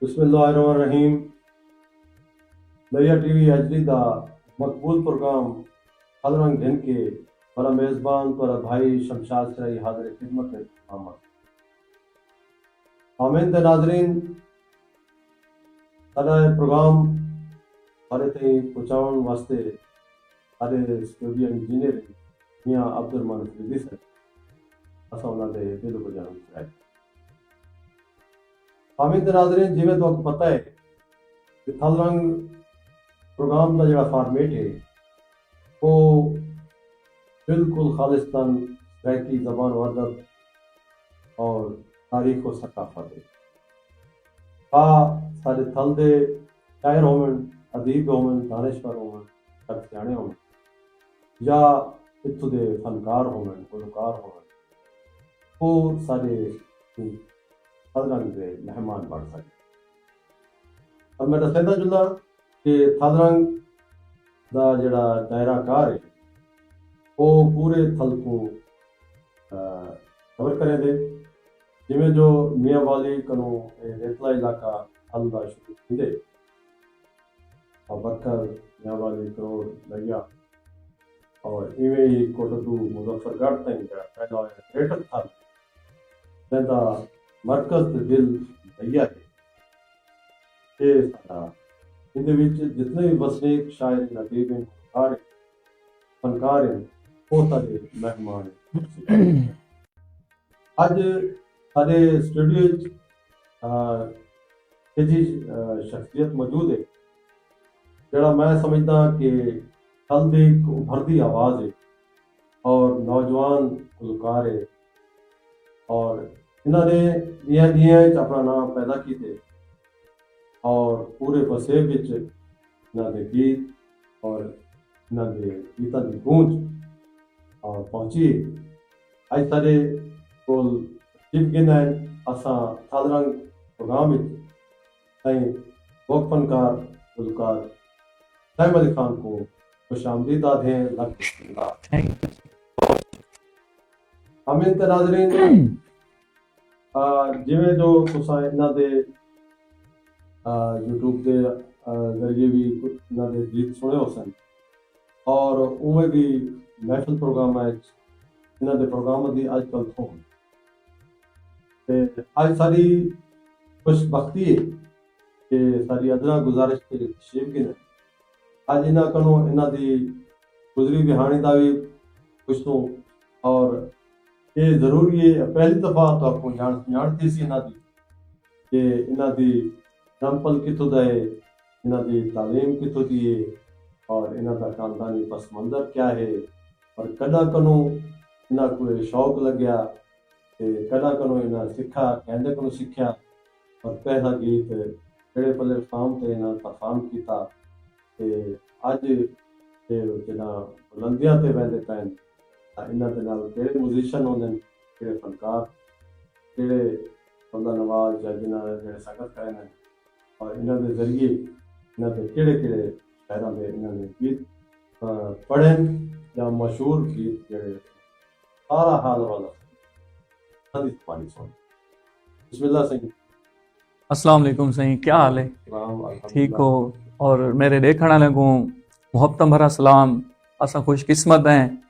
बिस्मिल्लाहिर्रहमानिर्रहीम। लैया TV HD दा मकबूल प्रोग्राम हलरंग घिन के बड़ा मेज़बान पर भाई शमशाद सराई हाजिर खिदमत में आमद। आमीन ते नाज़रीन, साडा प्रोग्राम सारे ताईं पहुंचाउण वास्ते साडे स्टूडियो इंजीनियर मियां अब्दुल फरीदी साहब असां उन्हां दे दिल को जानम कराए। आमीन ते नाज़रीन, जिवें तुहानूं पता है कि हलरंग प्रोग्राम का जो फॉर्मेट है वो बिल्कुल खालिस्तान सराइकी ज़बान व अदब और तारीख व सकाफत है। सारे थल दे शायर होवन, अदीब होवन, दानिशवर होवन, सियाणे होवन, या इत्थों दे फनकार होवन, गुलकार होवन, वो सारे हलरंग दे मेहमान बन सके। और मैं दसदा जुल्ला कि हलरंग दा जिहड़ा दायरा कार है वो पूरे थल को कवर करे दे। जिमें जो मियाँ वाली कनो रेतला इलाका थल दा शुरू थींदे और बकर मियाँ वाली करोड़ लैया और इवें ही कोटदू मुजफ्फरगढ़ ताईं पैदा होया ग्रेटर थल जैदा मरकज ते दिल लैया है। ये साडा इहदे विच जितने भी वसनीक शायर नदीब फनकार हैं वो सारे मेहमान हैं। अज सारे स्टूडियो जी शख्सियत मौजूद है जरा मैं समझदा कि कल दी एक उभरती आवाज़ है और नौजवान गुलकार है और इन्होंने जियां अपना नाम पैदा किए और पूरे बसे विच इन्होंने गीत और इन्होंने गीतों की गूंज और पहुंची। अज सारे कोल चीफ गेस्ट हैं असां हलरंग प्रोग्राम वोक फनकार गुलकार सैम अली खान को खुश आमदीद आते हैं। आमीन ते नाज़रीन, जिवें जो तुसां इन्हां दे यूट्यूब के जरिए भी इन्होंने गीत सुने हो सन और उमें भी महफिल प्रोग्राम इन्होंने प्रोग्राम की अजकल थोन अज सारी खुशबख्ती है कि सारी अदना गुजारिश के तशरीफ गिन अज इन्हों को इन्हों की गुजरी बिहानी का भी पुछूँ और ये जरूरी है पहली दफा तो आपको जानती सी इन्हों की कि इन्हों की एग्जाम्पल कितों का है, इन्हों की तालीम कितों की है और इन्हों का खानदानी पस मंजर क्या है और कदा कनो इन्हों को शौक लग्या कदा कनो इन्हें सिखा कहते को सीखा और पहला गीत किहड़े प्लेटफॉर्म पर इन्हें परफॉर्म किया अज जिन्हें बुलंदियां ते वहदे पैन इन्हों के नाल किहड़े म्यूजिशियन होंदे किहड़े फनकार किहड़े बंदा नवाज या जिन्हें संगत करे और इन्हों के जरिए इन्हों के किहड़े शहरों के इन्होंने गीत पढ़न या मशहूर गीत जिहड़े सारा हाल वाला बिस्मिल्लाह सही। अस्सलाम वालेकुम सही, क्या हाल है? ठीक हो? और मेरे देखने वाले को मोहब्बत भरा सलाम। असा खुशकिस्मत हैं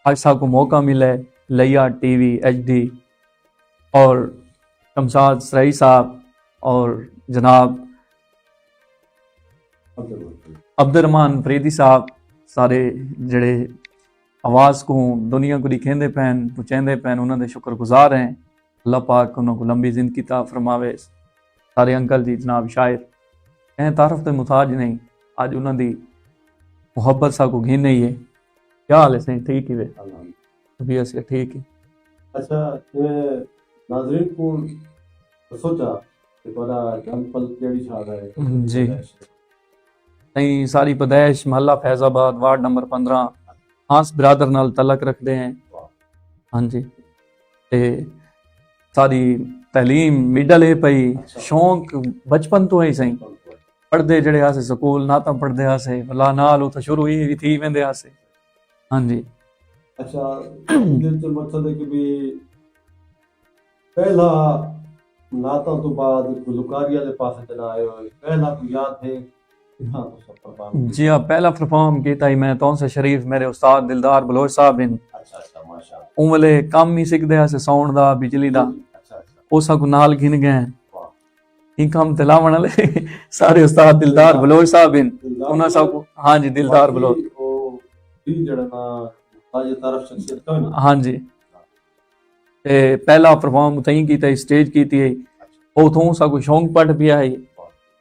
आज साहब को मौका मिले लैया टीवी एचडी और शमशाद सराई साहब और जनाब अब्दुल फरीदी साहब सारे जड़े आवाज़ को दुनिया को दिखेंदे पैन पहुँचेंदे पैन उन्होंने शुक्रगुजार हैं। अल्लाह पाक उन्होंने लंबी जिंदगी ता फरमावे। सारे अंकल जी जनाब शायर ऐं तारफ तो मुताज नहीं आज उन्होंने मुहब्बत सा को घिन नहीं है। क्या हाल है सही? ठीक है अभी ऐसे ठीक है। अच्छा नाज़रीन को सोचा कि बड़ा एग्जांपल केड़ी छा रहा है जी नहीं सारी पदैश महला फैजाबाद वार्ड नंबर 15 हांस बिरादर नाल तलक रखते हैं। हाँ जी ते सारी तलीम मिडल है पई शौक बचपन तो ही सही पढ़ते जड़े आसे स्कूल ना तो पढ़ते आसे ला नाल उत शुरू ही थी वेंदे आसे। हाँ जी अच्छा मकसद है कि भी पहला नाता तो बाद गुलकारी वाले पास चला आए हो, पहला कोई याद है हाँ तो सब परफॉर्म जी हाँ, पहला परफॉर्म किया ही मैं तौन से शरीफ मेरे उस्ताद दिलदार बलोच साहब ने अच्छा अच्छा माशाल्लाह उमले काम ही सीखते हैं साउंड दा बिजली दा अच्छा अच्छा उस को नाल गिन गए वाह ई काम ते लावण वाले सारे उस्ताद दिलदार बलोच साहब ने उन्हां सब को हाँ जी दिलदार बलोच वो भी जड़ा ना ताजे तरफ शख्सियत का नहीं हाँ जी ते पहला परफॉर्म तई कीता स्टेज कीती है उथों सा को शौक पट पिया है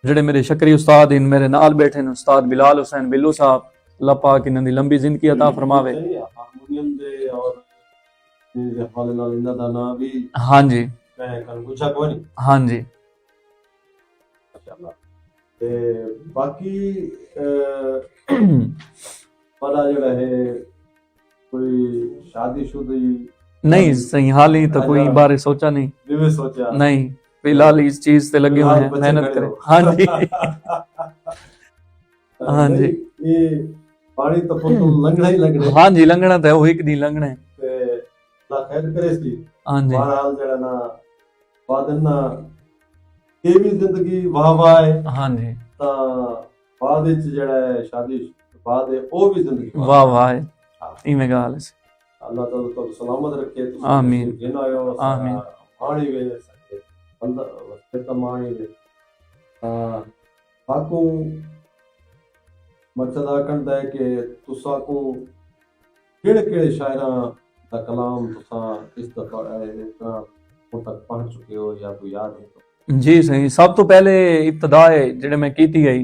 ਜਿਹੜੇ ਮੇਰੇ ਸ਼ਕਰੀ ਉਸਤਾਦ ਹਨ ਮੇਰੇ ਨਾਲ ਬੈਠੇ ਨੇ ਉਸਤਾਦ ਬਿਲਾਲ ਹੁਸੈਨ ਬਿੱਲੂ ਸਾਹਿਬ ਅੱਲਾਹ ਪਾਕ ਇਹਨਾਂ ਦੀ ਲੰਬੀ ਜ਼ਿੰਦਗੀ ਅਤਾ ਫਰਮਾਵੇ ਹਾਰਮੋਨੀਅਮ ਦੇ ਔਰ ਦੇ ਹਵਾਲੇ ਨਾਲ ਇਹਨਾਂ ਦਾ ਨਾਮ ਵੀ ਹਾਂਜੀ ਮੈਂ ਕੱਲ ਪੁੱਛਾ ਕੋਈ ਨਹੀਂ ਹਾਂਜੀ ਮਾਸ਼ਾਅੱਲਾ ਤੇ ਬਾਕੀ ਵਾਲਾ ਜਿਹੜਾ ਹੈ ਕੋਈ ਸ਼ਾਦੀशुदा नहीं सही हाल ही तो कोई बारे सोचा नहीं ਜਿਵੇਂ ਸੋਚਿਆ नहीं फिलहाल इस चीज से लगे हुए हैं मेहनत करें हाँ जी हाँ जी ਇਹ ਪਾਣੀ ਤਾਂ ਫੁੱਲ ਲੰਘਣਾ ਹੀ ਲੰਘਣਾ हाँ जी लंघना तो है वो एक दिन लंघना है ਤੇ ਲਾ ਖੈਰ ਕਰੇ ਸੀ हाँ जी ਬਹਰਾਲ ਜਿਹੜਾ ਨਾ ਬਾਦਨ ਨਾ ਇਹ ਵੀ ਜ਼ਿੰਦਗੀ ਵਾਹ ਵਾਹ ਹੈ हाँ जी ਤਾਂ ਬਾਅਦ ਵਿੱਚ ਜਿਹੜਾ ਹੈ ਸ਼ਾਦੀ ਬਾਅਦ ਹੈ ਉਹ ਵੀ ਜ਼ਿੰਦਗੀ वाह वाह है इमें गाल है ਅੱਲਾਹ ਤਾਲਾ ਤੁਹਾਨੂੰ ਸਲਾਮਤ ਰੱਖੇ ਤੁਸੀਂ ਆਮੀਨ। ਜਿਨ ਆਇਓ ਆਮੀਨ। ਪਾਣੀ ਵੇ ਸਕਦੇ ਅੰਦਰ ਵਸਤੇ ਤਾਂ ਪਾਣੀ ਵੇ ਤਾਂ ਬਾਕੂ ਮਕਸਦ ਆ ਕਹਿੰਦਾ ਹੈ ਕਿ ਤੁਸਾਂ ਕੋ ਕਿਹੜੇ ਕਿਹੜੇ ਸ਼ਾਇਰਾਂ ਦਾ ਕਲਾਮ ਤੁਸਾਂ ਇਸ ਦਫਾ ਇਸ ਤਰ੍ਹਾਂ ਹੁਣ ਤੱਕ ਪਹੁੰਚ ਚੁੱਕੇ ਹੋ ਜਾਂ ਕੋਈ ਯਾਦ ਹੈ जी सही सब तो पहले इब्तदा है जेड़े मैं कीती गई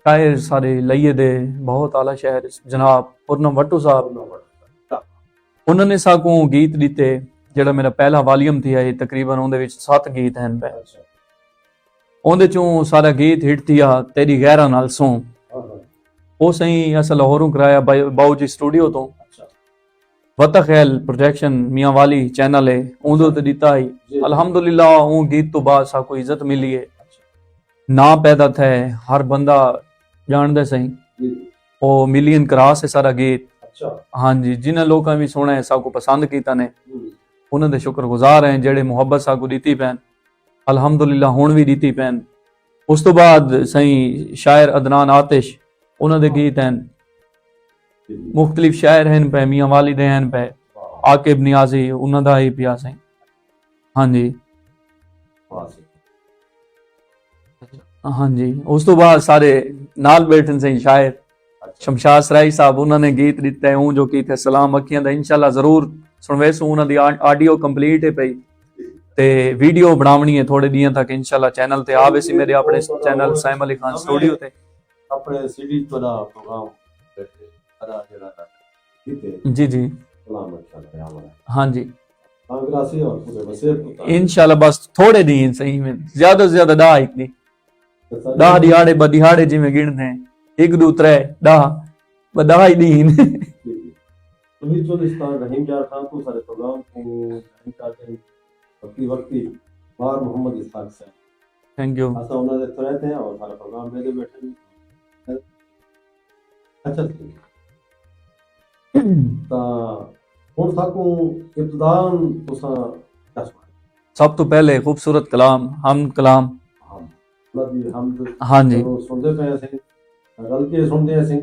शायर सारे लइए दे बहुत आला शहर जनाब पूर्णम वट्टू साहब उन्होंने साकू गीत दिते जेड़ा मेरा पहला वॉल्यूम थी है तकरीबन उनदे विच 7 गीत हैं पे ਅੱਛਾ उनदे चों सारा गीत हिट थिया तेरी गैरा नाल सो ਹਾਂ ਹਾਂ वो सही अस लाहौरों कराया बाऊ जी स्टूडियो तो ਅੱਛਾ वता ख्याल प्रोजेक्शन मियां वाली चैनल है उन्दे ते दिता ही ਜੀ अल्हम्दुलिल्लाह वो गीत तो बाद साकू इज्जत मिली है ਅੱਛਾ ना पैदा थे हर बंदा जानदे सही ਜੀ ओ मिलियन क्रॉस है सारा गीत ਅੱਛਾ हाँ जी जिन्हें लोगों भी सुना है साकू पसंद कीता ने ਹੂੰ उन्हां दे शुक्रगुजार हैं जेड़े मुहब्बत साकू दीती पैन अल्हम्दुलिल्लाह हुण भी दीती पैन उस तो बाद सही शायर अदनान आतिश उन्हां दे गीत हैं ਜੀ मुख्तलिफ शायर हैं पे मियां वालिद हैं पे ਵਾਹ आकिब नियाजी उन्हां दा ही पिया सही हाँ जी ਵਾਹ ਸੀ हाँ जी उस तो बाद सारे नाल बैठन सही शायर ਅੱਛਾ शमशाद सराई साहब उन्होंने गीत दिता है जो गीत है सलाम अखियां दा इंशाल्लाह जरूर सुनवेसू उन्हां दी ऑडियो कंप्लीट है पई ते वीडियो बनावनी है थोड़े दियां तक इंशाल्लाह चैनल ते आवे सी मेरे अपने चैनल साइम अली खान स्टूडियो ते ਆਪਣੇ ਸੀਡੀ ਤੁਹਾਡਾ ਪ੍ਰੋਗਰਾਮ ਅਦਾ ਜਿਹੜਾ ਕੀਤੇ जी जी ਸਲਾਮ ਅੱਛਾ ਰਿਹਾ ਹਮਾਰਾ हाँ जी ਕਾਂਗਰਾਸੀ ਔਰ ਪੂਰੇ ਵਸੀਰ ਤੋਂ इंशाल्लाह बस थोड़े दिन सही में ज्यादा से ज्यादा 10 एक नहीं 10 दिहाड़े बदिहाड़े जिवें गिनदे हैं 1 2 3 10 10 ही दिन तुम्ही चोलिस्तान रहीम यार खान को सारे प्रोग्राम को ज्वाइन करते हैं वक्ती वक्ती बार मोहम्मद इस्ताक से थैंक यू ऐसा उन्होंने देखते रहते हैं और सारा प्रोग्राम दे दे बैठे हैं। अच्छा ਤਾਂ ਹੁਣ ਸਾਕੂ ਇਬਤਦਾਨ ਤੁਸਾਂ ਦੱਸ सब तो पहले खूबसूरत कलाम हम कलाम ਹਾਂ ਅੱਲਾ ਦੀ ਹਮਦ हाँ जी ਸੁਣਦੇ ਪਏ ਅਸੀਂ ਗਲ ਕੇ ਸੁਣਦੇ ਅਸੀਂ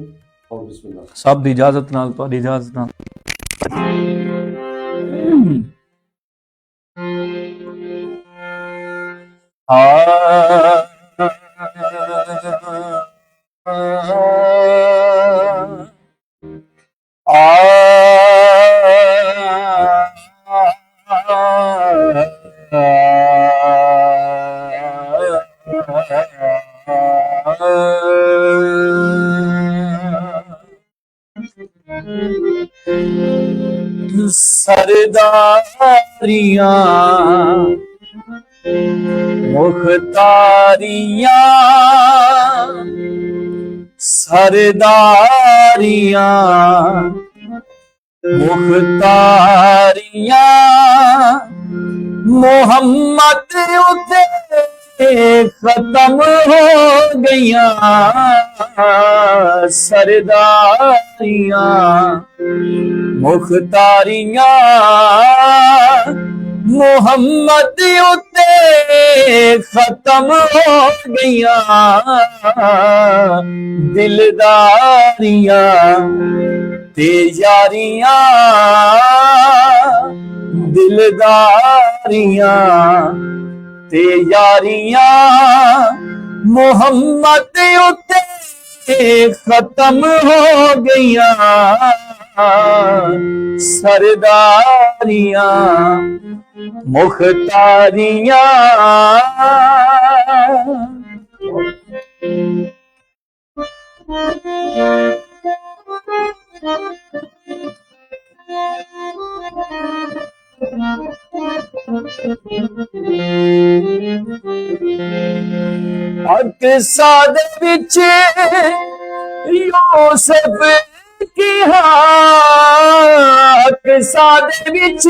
और बिस्मिल्लाह सब दी इजाजत नाल तुहाडी इजाजत नाल सरदारियां मुख्तारियां सरदारियां मुख्तारियां मोहम्मद उते खत्म हो गईया सरदारियां मुख्तारियां मुहम्मद उते खत्म हो गईया दिलदारियां ते यारियां दिलदारियां ते यारियां मुहम्मद उते खत्म हो गईया सरदारियां मुख्तारियां अक्सा दे विच यूसुफ की अक्सा दे विच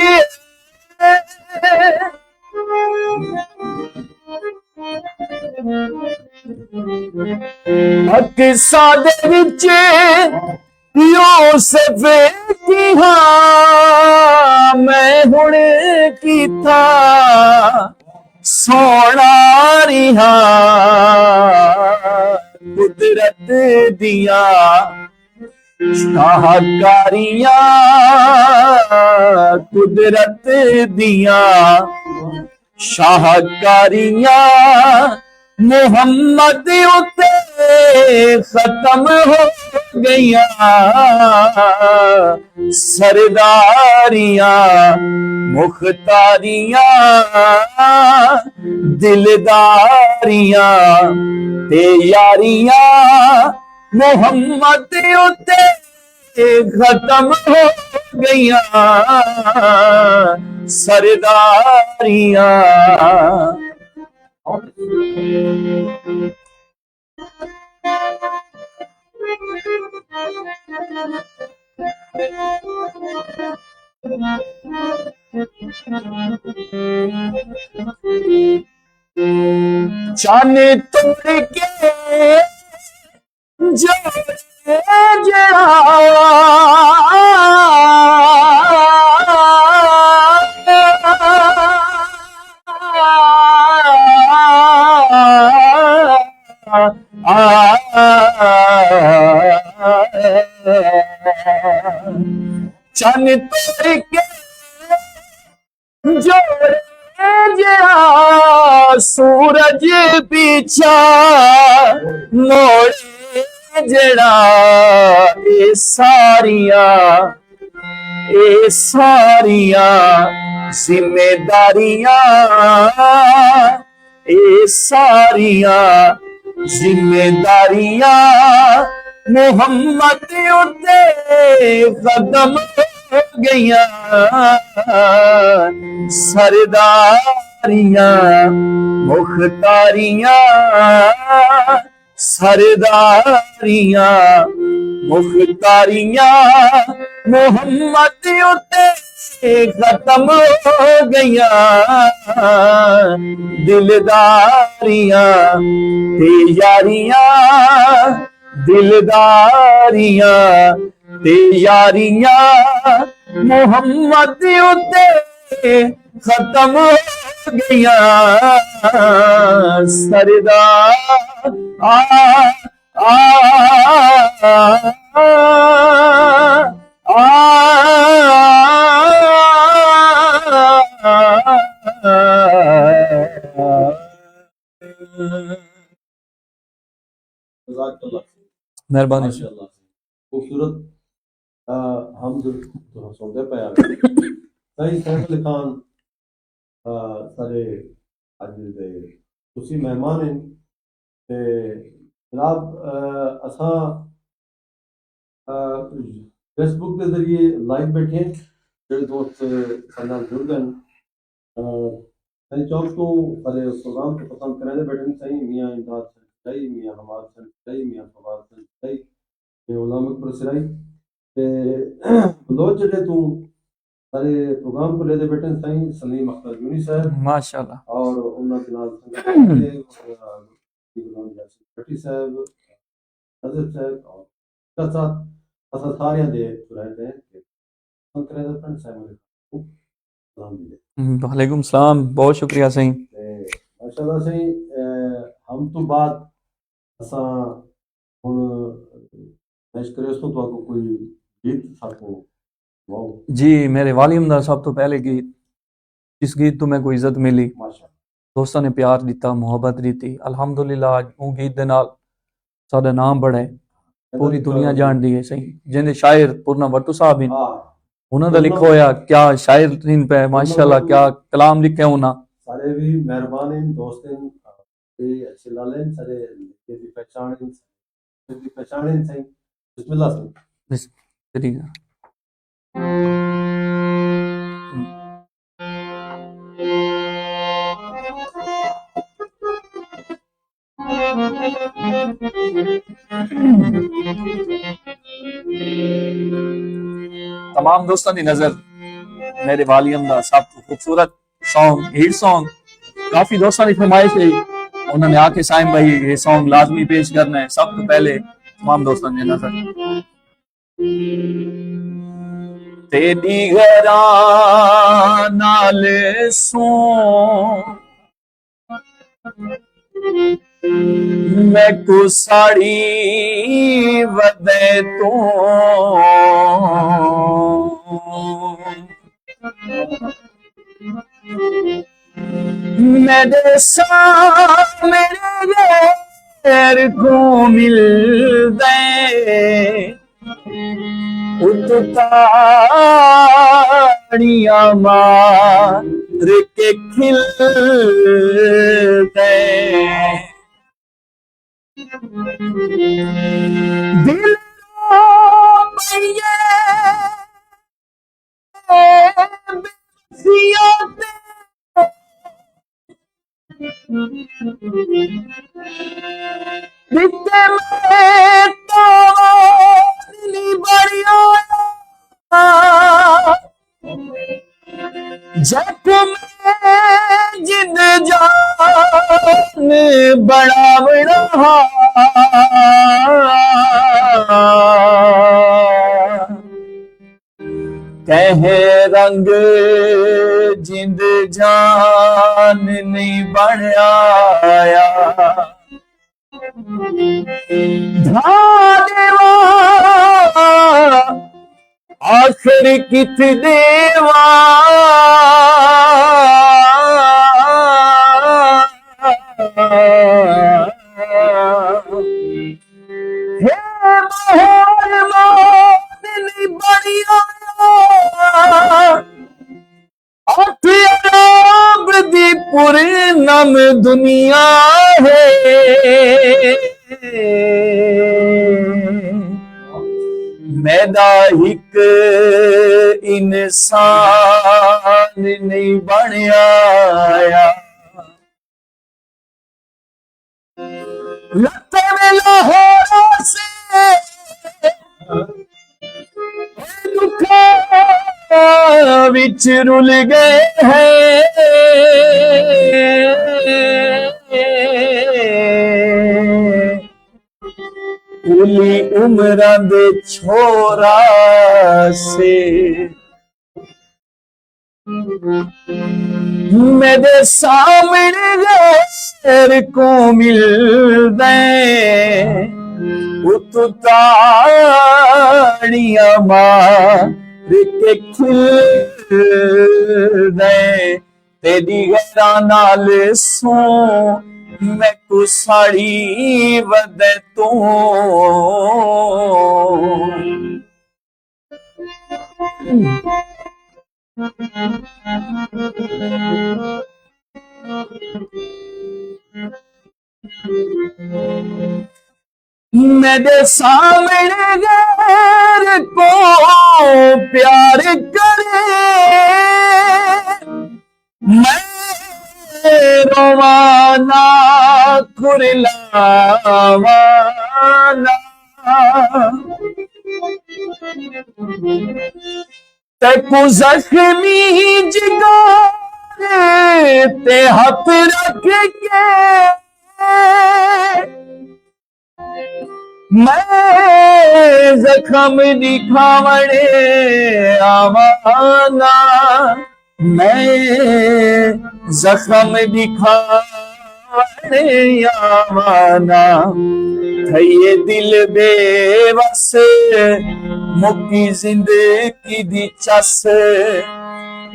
अक्सा दे विच यूसुफ की मैं हुण कीता सोना रिहा कुदरत दिया शाहकारियां कुदरत दिया शाहकारियां मुहम्मद उते खत्म हो गईया सरदारियां मुख्तारियां दिलदारियां ते यारियां मुहम्मद उते खत्म हो गईया सरदारियां चन तोड़ के जोड़े जड़ा चन तोड़ के जोड़े जड़ा सूरज पीछा मोड़े जड़ा ए सारियां जिम्मेदारियां ए सारियां जिम्मेदारियां मुहम्मद उते खत्म हो गईया सरदारियां मुख्तारियां सरदारियां मुख्तारियां मुहम्मद उते खत्म हो गईया दिलदारियां ते यारियां दिलदारियां ते यारियां मुहम्मद उते खत्म हो गईया सरदार आ मेहरबानी माशाअल्लाह खूबसूरत हम जो सुनते पे आ सही सैफ अली खान सारे अज दे तुसी मेहमान हैं ते जनाब असां फेसबुक के जरिए लाइव बैठे हैं जेडे दोस्त साडे नाल जुड़ गए सही चौक तो सारे प्रोग्राम को पसंद कराने बैठे हैं सही मियां इमदाद सही मियां हमाद सही मियां फवाद सही गुलाम अकबर सिराई ते बलोच जेडे तू सारे प्रोग्राम को लेते बैठे हैं सही सलीम अख्तर यूनी साहब माशाल्लाह और उन्होंने नाल गुलाम यासिन भट्टी साहब नजर साहब और साथ असा सारे दे रहते हैं संकरे दा फ्रेंड साहब सलाम मिले वालेकुम सलाम, बहुत शुक्रिया सही। ते माशाल्लाह सही हम तो बात असां हुन पेश करे तो आपको कोई गीत साको वाओ जी मेरे वालिम दा सब तो पहले गीत, जिस गीत तो मैं कोई इज्जत मिली, माशा दोस्तों ने प्यार दिता, मुहब्बत दी, अल्हम्दुलिल्लाह अज वो गीत दे नाल साडा नाम बड़ा है, पूरी दुनिया जानदी है सही। जिंदे शायर पूर्णा भट्टू साहब हैं, हाँ उन्होंने लिखा होया क्या शायर इन पे माशाल्लाह, क्या कलाम लिखे उन्हें। सारे भी मेहरबान इन दोस्त इन ते अच्छे लाले सारे ये दी पहचान इन सही बिस्मिल्लाह सही बस ठीक है। तमाम दोस्तों की नजर मेरे वालियम दा सब तो खूबसूरत सॉन्ग, हिट सॉन्ग, काफी दोस्तों की फरमाइश है, उन्होंने आके साइम भाई ये सॉन्ग लाजमी पेश करना है। सब तो पहले तमाम दोस्तों की नजर तेरी गरा नाल सो मैं को साड़ी वदे तो मेरे सामने गैर को मिल दे उतारिया मार के खिल दे दिल जब मैं जिद जान बड़ा बड़ा कह रंग जिंद जान नहीं बनया आखिर कित देवा हे मोहन मोहन बढ़िया अरब दी पूर्णम दुनिया है मैदा हिक इंसान नहीं बनया लते में लाहौर से दुखा विच रुल गए हैं उली उम्र दे छोरा से मेरे सामने गैर को मिल दे उतारिया मार के खिल दे तेरी गरा नाल सो मैं को साड़ी वदे तो मेरे सामने गैर को प्यार करे मैं रोवाना कुरलावाना तेको जख्मी जिगर ते हाथ रख के मैं जख्म दिखावणे आवाना मैं जख्म दिखाने आवाना थैये दिल बेवस मुक्की जिंदगी दी चस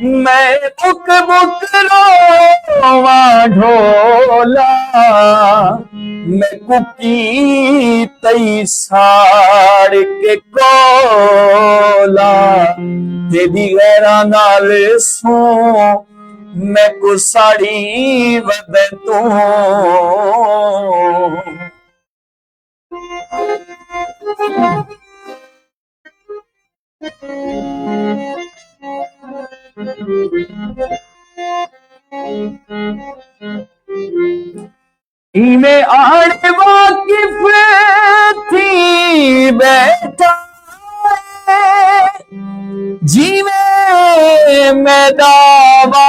मैं बुक बुक रोवा ढोला मैं कुकी तई साड़ के कोला तेरी गैरा नाल सो मैं कुसाड़ी वद तू इन्हें आने वाकिफ थी बैठा जीवे मैं दावा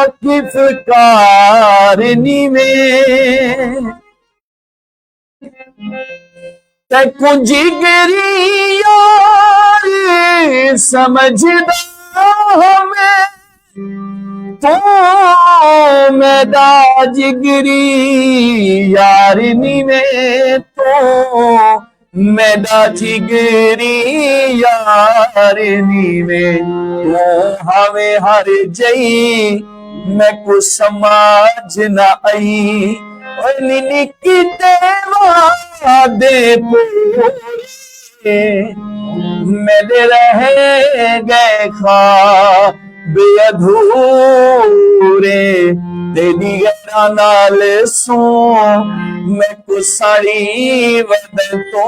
किफ कारनी में तक जिगरी यार समझदा हमें तो मैदा जिगरी यारनी में तो मैदा जिगरी यारनी में तो हमें हर जई मैं कुछ समझ न आई और निकिते वादे पूरे मेरे रह गए खा बेअधूरे तेरी गैरा नाल सो मैं कुसाड़ी वद तो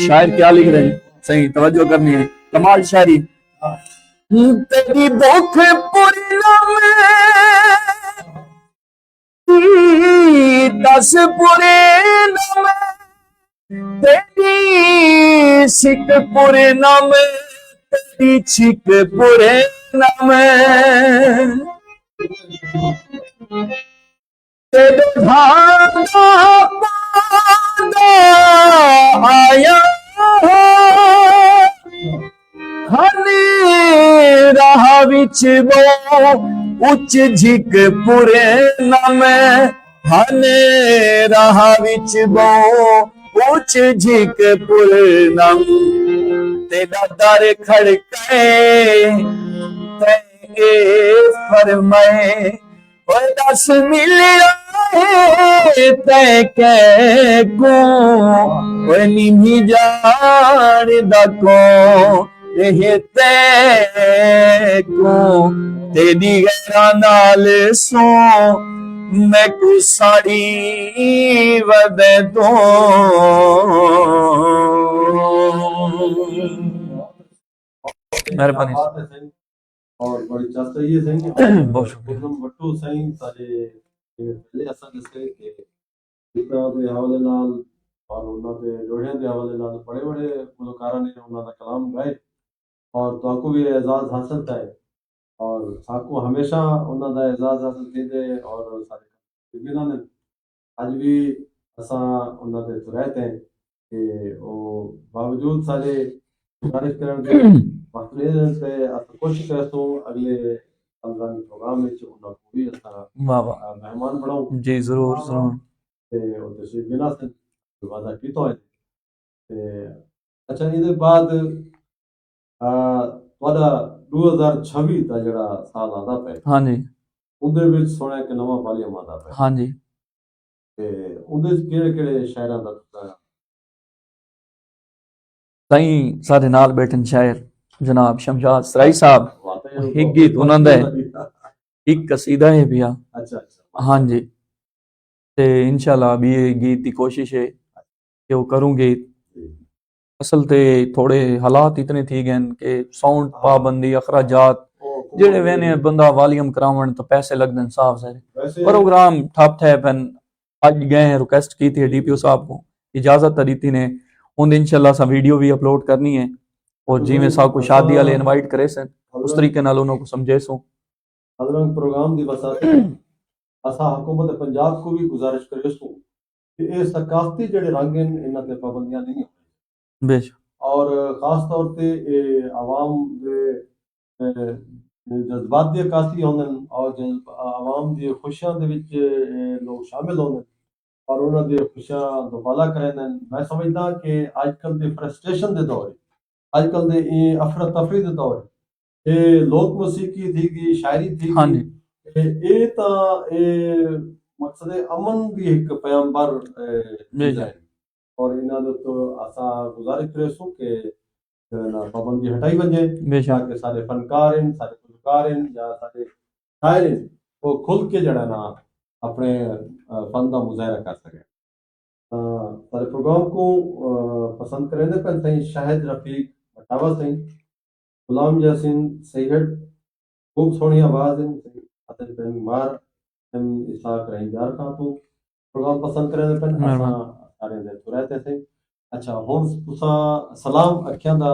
शायर क्या लिख रहे हैं सही तवज्जो करनी है कमाल शायरी तेरी भूख पूर्णम दस पूर्णम तेरी सिक पूर्णम तेरी छिक पूर्णम तेरे धागा पादा आया हने राह विच वो उच्च झिक पुरे नम हने राह विच वो उच्च झिक पुरे नम तेरा दर खड़के ते फरमाए ओए दस मिल ते के को ओए निमी जान दको रहते को तेरी गैरा नाल सो मैं कुसाड़ी वद तो मेहरबानी और बड़ी चाहते ये सही बहुत शुक्रिया वट्टू सही सारे पहले असा दसे के पिता दे हवाले नाल और उन्हां दे जोड़ियां दे हवाले नाल बड़े बड़े गुलकारां ने उन्हां दा कलाम गाए और ताको भी एजाज हासिल है और साको हमेशा उन्हां दा एजाज हासिल थींदे और सारे बिना ने आज भी असा उन्हां दे रहते हैं कि वो बावजूद सारे गुजारिश करण के वक्त पे असां कोशिश करसूं अगले रमजान प्रोग्राम में उन्हां को भी असा वाह वाह मेहमान बनाऊं जी जरूर जरूर ते ਉਹ तशरीफ बिना से वादा कीता है ते अच्छा ਇਹਦੇ ਬਾਅਦ ਤੁਹਾਡਾ 2026 ਦਾ ਜਿਹੜਾ ਸਾਲ ਆਉਂਦਾ ਪਿਆ ਹਾਂਜੀ ਉਹਦੇ ਵਿੱਚ ਸੁਣਿਆ ਕਿ ਨਵਾਂ ਵਾਲੀਅਮ ਆਉਂਦਾ ਪਿਆ ਹਾਂਜੀ ਤੇ ਉਹਦੇ ਵਿੱਚ ਕਿਹੜੇ ਕਿਹੜੇ ਸ਼ਾਇਰਾਂ ਦਾ ਤੁਸੀਂ ताई सारे नाल बैठन शायर जनाब शमशाद सराई साहब एक गीत उन्होंने एक कसीदा है भैया अच्छा हाँ जी ते इंशाल्लाह अभी ये गीत की कोशिश है कि वो करूँगी असल ते थोड़े हालात इतने थी गए कि साउंड पाबंदी अखराजात जेड़े वेने बंदा वॉल्यूम करावन तो पैसे लगते साफ सारे प्रोग्राम ठप थे पन आज गए रिक्वेस्ट की थी डीपीओ साहब को इजाजत दी थी ने उन इंशाल्लाह सा वीडियो भी अपलोड करनी है और जिमें सा को शादी वाले इनवाइट करे सन उस तरीके नाल उन्हों को समझे सो अदरंग प्रोग्राम की वसात असा हुकूमत पंजाब को भी गुजारिश करेसूं कि ये सकाफती जड़े रंग हैं इन्हां ते पाबंदियां नहीं होनी बेशक और ख़ास तौर ते आवाम दे जज्बात दी अक्कासी होंदे और आवाम दी खुशियां दे विच लोग शामिल होंदे और उन्हां दी खुशियां दोबाला करेंदे। मैं समझदा कि अजकल दे फ्रस्ट्रेशन दे दौर अजकल दे अफरा तफरी दे दौर लोक मौसीकी थी गई शायरी थी हाँ गई जी ये तां मकसद अमन दी एक पैगंबर चीज़ बेशक है और इन्हां दे तो असा गुजारिश करेसूं कि पाबंदी हटाई वञे बेशक ताकि सारे फनकार हैं सारे गुलकार हैं या सारे शायर हैं वो खुल के जड़ा ना अपने फन का मुजाहरा कर सके। सारे प्रोग्राम को पसंद करेंगे पर सही शाहिद रफीक बटावा सही गुलाम यासीन सैयद खूब सोहनी आवाज़ है अतन पेन मार हम इसाक रहीदार खातून प्रोग्राम पसंद करेंगे पर असा मेहरबान सारे दे तो रहते थे। अच्छा हुन तुसा सलाम अखियां दा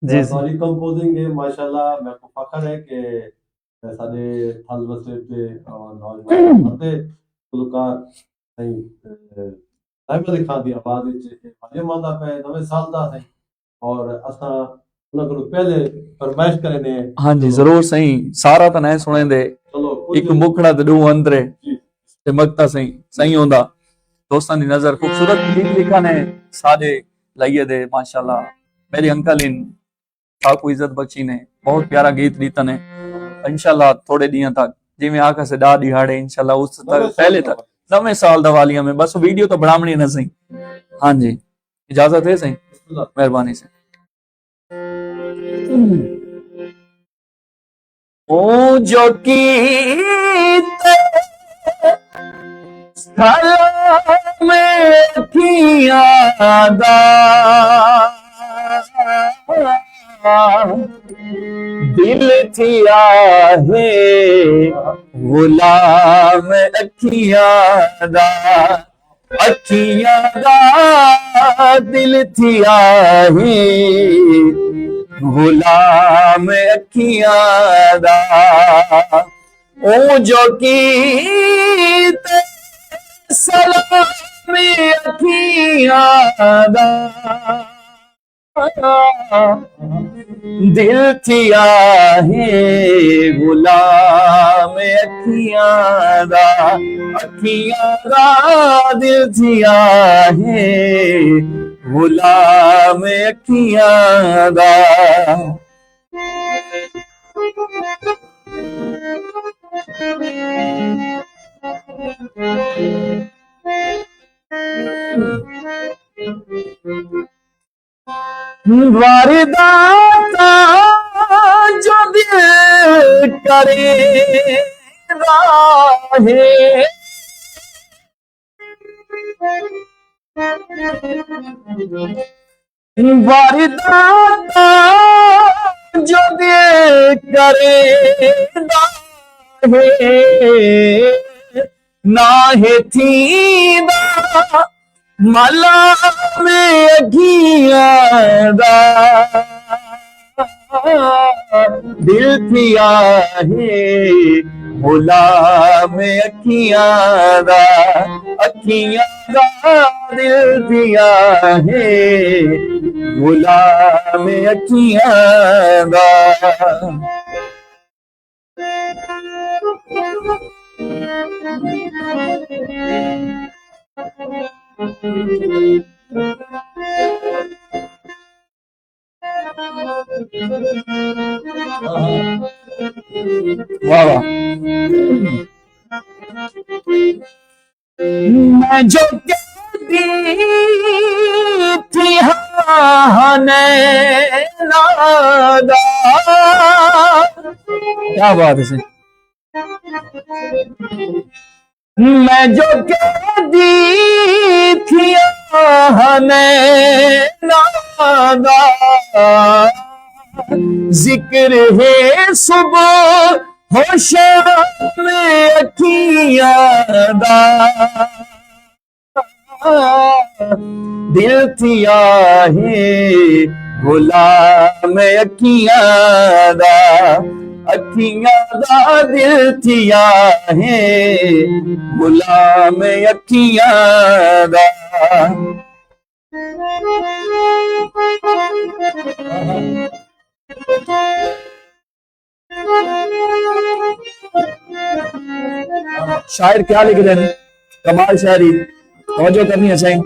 जी जी सारी कंपोजिंग है माशाल्लाह मेरे को फखर है कि साडे थल वसे पे नौजवान मर्दे गुलकार सही साहिब अली खान दी आवाज़ विच मजे मांदा पे नवे साल दा सही और असा उन्हां को पहले फरमाइश करें हाँ जी चलो जरूर सही सारा तो नहीं सुने दे चलो एक कुछ मुखड़ा ते दो अंदरे जी ते मगता सही सही होंदा दोस्तां दी नजर खूबसूरत गीत लिखा ने सादे लाइए दे माशाल्लाह मेरे अंकल इन ठाकू इज्जत बख्शी ने बहुत प्यारा गीत लीता ने इंशाल्लाह थोड़े दिन तक जिवें आका से डा दिहाड़े इंशाल्लाह उस नवे तक साल पहले दा तक नवे साल दवालियां में बस वीडियो तो बनावनी न सही। हाँ जी इजाजत है सही बिस्मिल्लाह। मेहरबानी से ओ जो गीत सलाम अखियां दा दिल थिया है गुलाम अखियां दा दिल थिया है गुलाम अखियां दा ओ जो गीत सलाम अखियां दा दिल थिया है गुलाम अखियां दा दिल थिया है गुलाम अखियां दा वारदाता जो दिल करे राहे वारदाता जो दिल करे राहे नाहे थींदा मला में अखियां दा दिल थिया है गुलाम अखियां दा दिल थिया है गुलाम अखियां दा वाह वाह मैं जो कहती थी हाँ नादा क्या बात है सर मैं जो कहती थी हमें नादा जिक्र है सुबह हो शाम में अखियां दा दिल थिया है गुलाम अखियां दा अखियां दा दिल थिया है गुलाम अखियां दा। शायर क्या लिख रहे हैं, कमाल शायरी, तवज्जो करनी है सही।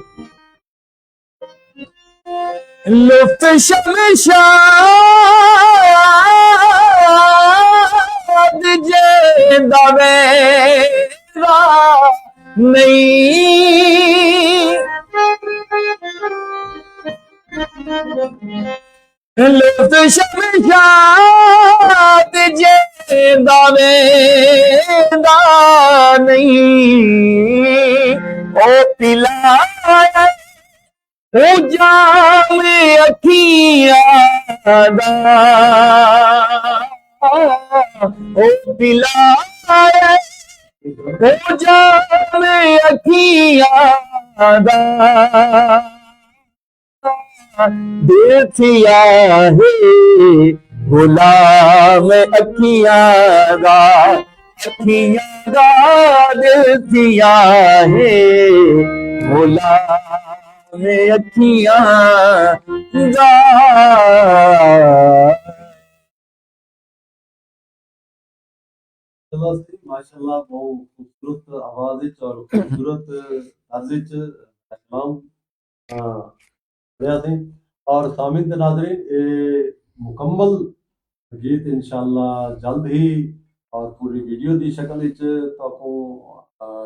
लुफ्त शमशाद जे दवेरा नहीं, लुफ्त शमशाद जे दवेरा नहीं, ओ पिलाया ओ जाम अखियां दा, ओ पिलाया ओ जाम अखियां दा, दिल थिया है गुलाम अखियां दा, अखियां दा दिल थिया है गुलाम अखियां दा। चलो सी माशाल्लाह बहुत खूबसूरत आवाज और खूबसूरत तर्ज तमाम रहा सी। और सामिन ते नाज़रीन मुकम्मल गीत इंशाल्लाह जल्द ही और पूरी वीडियो दी शक्ल विच ताको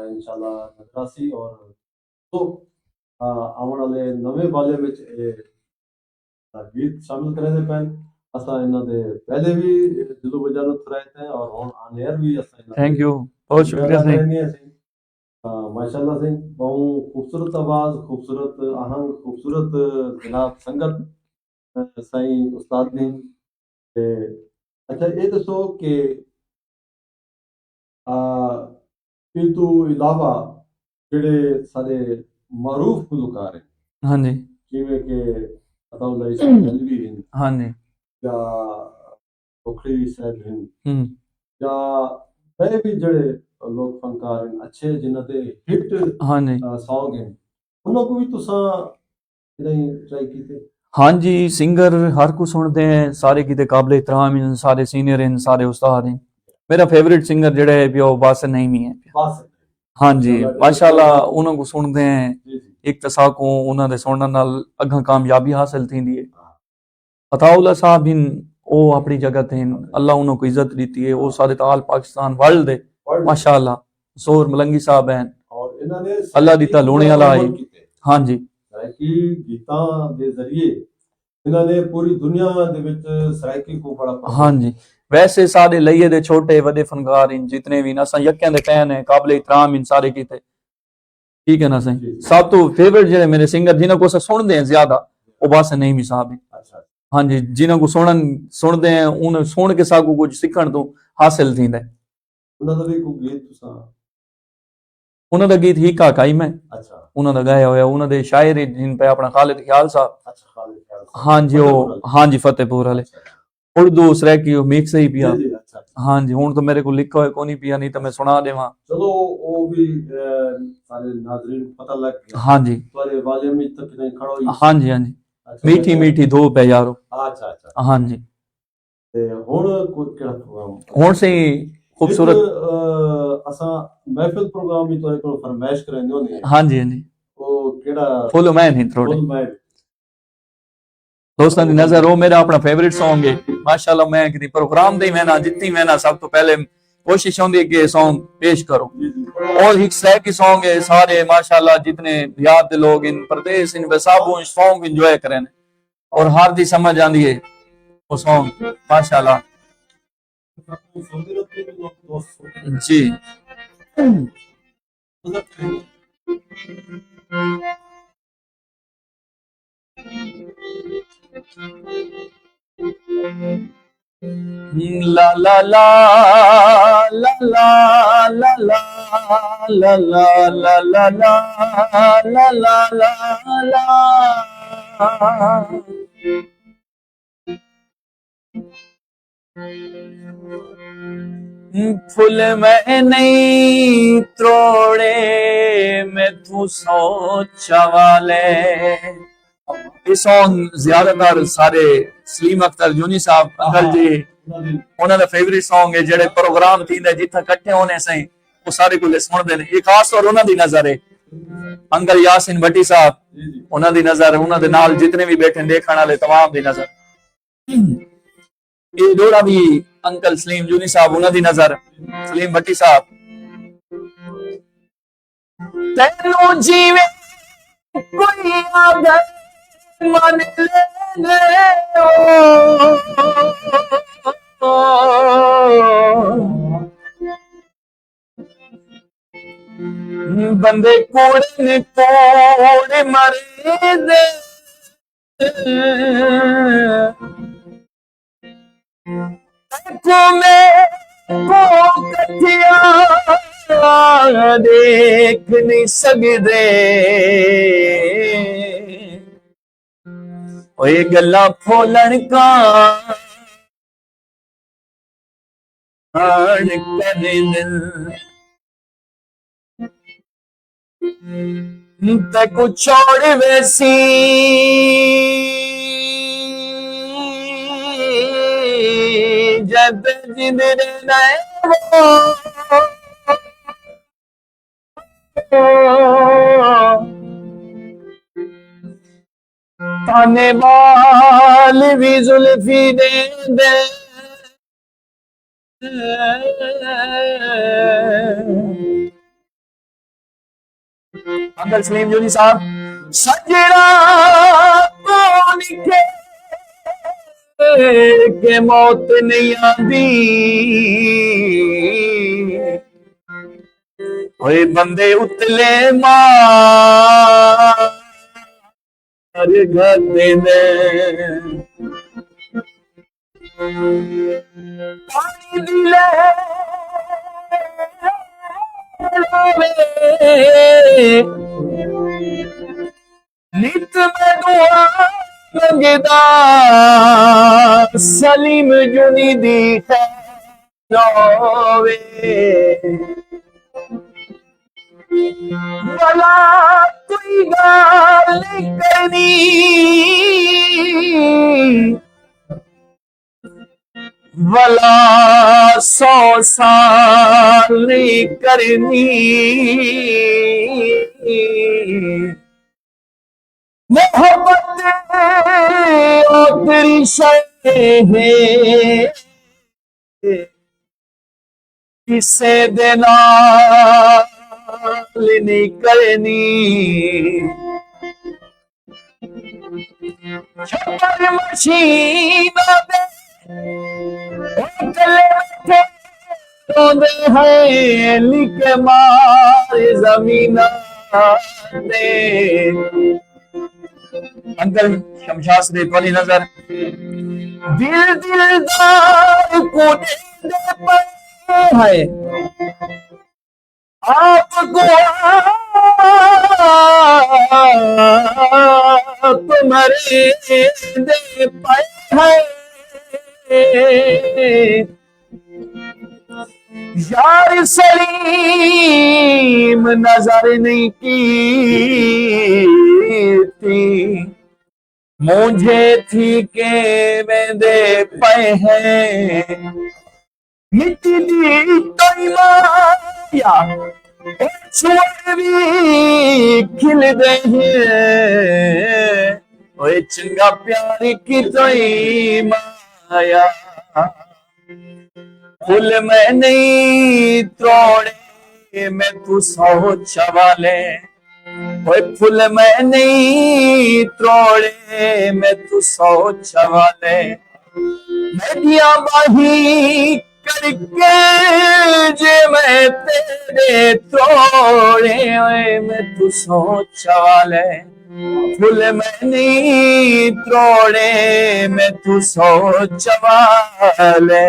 इंशाल्लाह नजर आसी। और तो आने वाले नवे वाले में गीत शामिल करेंगे पैन असा इन्हां दे पहले भी दिलो बजानो कराए थे और हुन ऑन एयर भी असा थैंक यू, बहुत शुक्रिया सही। माशाल्लाह से बहुत खूबसूरत आवाज, खूबसूरत आहंग, खूबसूरत जनाब संगत साईं उस्ताद ने। अच्छा ये दसो कि इस तो इलावा जेड़े सारे मारूफ गुलकार हैं, हाँ जी, जिवें कि अताउल्लाह इस्माइल अलवी हैं हाँ जी, या बुखरी साहब हैं हम्म, या वह भी जड़े लोग फनकार हैं अच्छे जिन्हां दे हिट हाँ जी, सॉन्ग हैं, उन्हां को भी तुसां नहीं ट्राई कीते? हाँ जी। सिंगर हर को सुनते हैं, सारे किते काबिल एहतराम हैं, सारे सीनियर हैं, सारे उस्ताद हैं। मेरा फेवरेट सिंगर जेड़ा है पियो बासिर नईमी है। बस हाँ जी, माशाल्लाह उन्हां को सुनते हैं, जी जी एक तो साकू उन्हां दे सुनने नाल अग्गां कामयाबी हासिल थींदी है। अताउल्लाह साहब हिन ओ अपनी जगह ते हिन, अल्लाह उन्हां को इज्जत दी है, ओ सारे ताल पाकिस्तान वर्ल्ड दे माशाल्लाह। सोर मलंगी साहब हैं, और इन्होंने अल्लाह दी तलूने वाला है। हाँ जी, सराइकी गीतां दे जरिए इन्होंने पूरी दुनिया दे विच सराइकी को बड़ा हाँ जी। वैसे सारे लइये दे छोटे वड्डे फनकार इन जितने भी असां यक्कियां दे फैन है, काबिल इहतराम इन सारे कीते, ठीक है ना सही। सब तो फेवरेट जेड़े मेरे सिंगर जिन्हां को असां सुनदे हैं ज्यादा वो बस नहीं साहब है। अच्छा हाँ जी, जिन्हां को सुनदे हैं उन सुन के साकू कुछ सीखण तो हासिल थींदा है। उन्हां दा भी कोई गीत तुसां? उन्हां दा गीत ही का काई मैं अच्छा उन्हां दा गाया होया, उन्हां दे शायर जिन पे अपना खालिद ख्याल साहब। अच्छा खालिद ख्याल साहब हाँ जी, वो हाँ जी फतेहपुर वाले उर्दू सराइकी मिक्स ही पिया। जी जी अच्छा हाँ जी, हुण तो मेरे को लिखा हुआ कोनी पिया, नहीं तो मैं सुना देवा। चलो वो भी सारे नाज़रीन को पता लग गया। हाँ जी, तुम्हारे वॉल्यूम में तक नहीं खड़ो ही। हाँ जी, हाँ जी, अच्छा मीठी मीठी धूप है यारो। अच्छा अच्छा हाँ जी, ते हुण कोई केड़ा प्रोग्राम हुण से खूबसूरत। असां महफिल प्रोग्राम भी तुहाडे कोल फरमाइश करांदे होंदे हैं। हाँ जी, हाँ जी, वो केड़ा फुल मैन ही थोड़े फुल मैन दोस्तों की नजर वो मेरा अपना फेवरेट सॉन्ग है माशाल्लाह। मैं किसी प्रोग्राम दे मैंने जितनी मैंने सब तो पहले कोशिश होंदी है कि सॉन्ग पेश करो, और एक सह की सॉन्ग है सारे माशाल्लाह जितने याद दे लोग इन प्रदेश इन बेसाबू सॉन्ग एंजॉय करें और हर दी समझ आंदी है वो सॉन्ग माशाल्लाह जी। ला ला ला ला ला ला ला ला ला ला ला ला ला ला ला ला फुल मैं नहीं त्रोड़े मैं तू सोचा वाले। ये सॉन्ग ज्यादातर सारे सलीम अख्तर जूनी साहब अंकल जी उन्होंने फेवरेट सॉन्ग है जेड़े प्रोग्राम थी जिथे इकट्ठे होने सही वो सारे कुछ सुनते हैं। ये खास तौर उन्होंने नजर है अंकल यासिन भट्टी साहब उन्होंने नजर उन्होंने नाल जितने भी बैठे देखने वाले तमाम दी नजर। ये जोड़ा भी अंकल सलीम जूनी साहब उन्होंने नजर सलीम भट्टी साहब। तेनू जीवे कोई आदर मन ले बंदे कोड़े कोड़े मरे दे को में को कथिया देख नहीं सकदे ओए गल्ला फोलन का तक छोड़ वैसी जब जिंदर ताने बाल भी जुल्फी दे दे अंकल सलीम जूनी साहब सजरा कौन के मौत नहीं आती ओए बंदे उतले मार गते ने पानी दिले नित में दुआ मंगदा सलीम जुनी दी है भला कोई गाल करनी भला 100 साल नहीं करनी मोहब्बत तेरी शय है किसे देना नहीं करनी छप्पर मशीन है लिख मार जमीन अंकल शमशाद से वाली नजर दिल दिलदार को दे पर है आपको तुम्हारे दे पाए है यार सलीम नजर नहीं की थी मुझे थी के मैं दे पाए हैं मिट्टी दी तो माया छोड़ भी खिल दे ओए चंगा प्यार की तो माया फूल मैं नहीं तोड़े मैं तू सोच वाले ओए फूल मैं नहीं तोड़े मैं तू सोच वाले मैं दिया बाही करके जे मैं तेरे तोड़े ओए मैं तू सोच वाले फूल मैं नहीं तोड़े मैं तू सोच वाले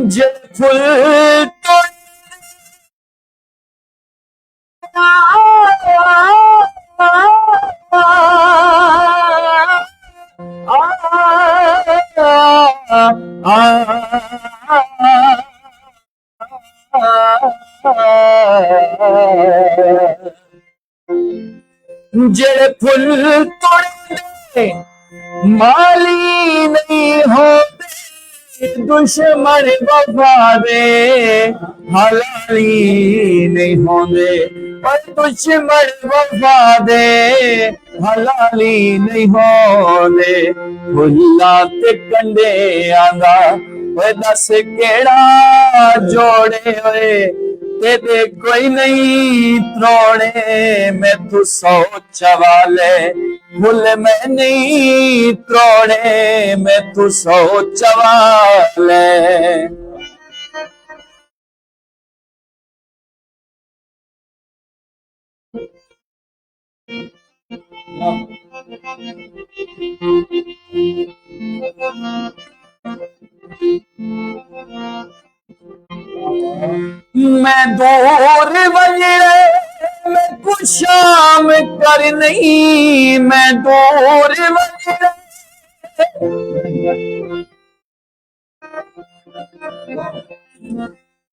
जब फुल तो जेड़े फुल तोड़े माली नहीं होते, दुश्मन वफा दे हलाली नहीं होंदे, पर दुश्मन वफा दे हलाली नहीं होंदे। फुल्ला ते कंडे आंदा ओए दस केड़ा जोड़े होए, तेरे कोई नहीं त्रोड़े मैं तू सोच वाले, भूल मैं नहीं त्रोड़े मैं तू सोच वाले। मैं दूर वजरे मैं कुछ शाम कर नहीं, मैं दूर वजरे